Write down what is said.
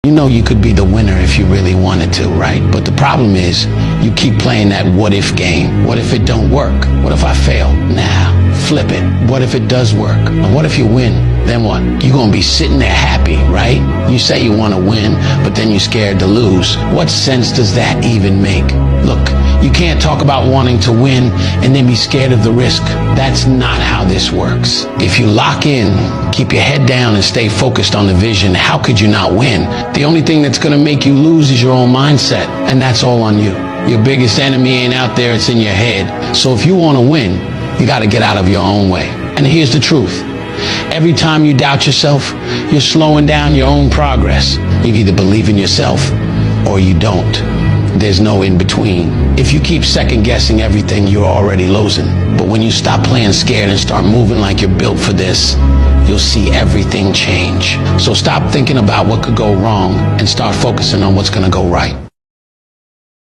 You know you could be the winner if you really wanted to, right? But the problem is you keep playing that what if game. What if it don't work? What if I fail? Nah, flip it. What if it does work? And what if you win? Then what? You're gonna be sitting there happy, right? You say you wanna win, but then you're scared to lose. What sense does that even make? Look, you can't talk about wanting to win and then be scared of the risk. That's not how this works. If you lock in, keep your head down and stay focused on the vision, how could you not win? The only thing that's gonna make you lose is your own mindset, and that's all on you. Your biggest enemy ain't out there, it's in your head. So if you wanna win, you gotta get out of your own way. And here's the truth. Every time you doubt yourself, you're slowing down your own progress. You either believe in yourself or you don't. There's no in between. If you keep second guessing everything, you're already losing. But when you stop playing scared and start moving like you're built for this, you'll see everything change. So stop thinking about what could go wrong and start focusing on what's gonna go right.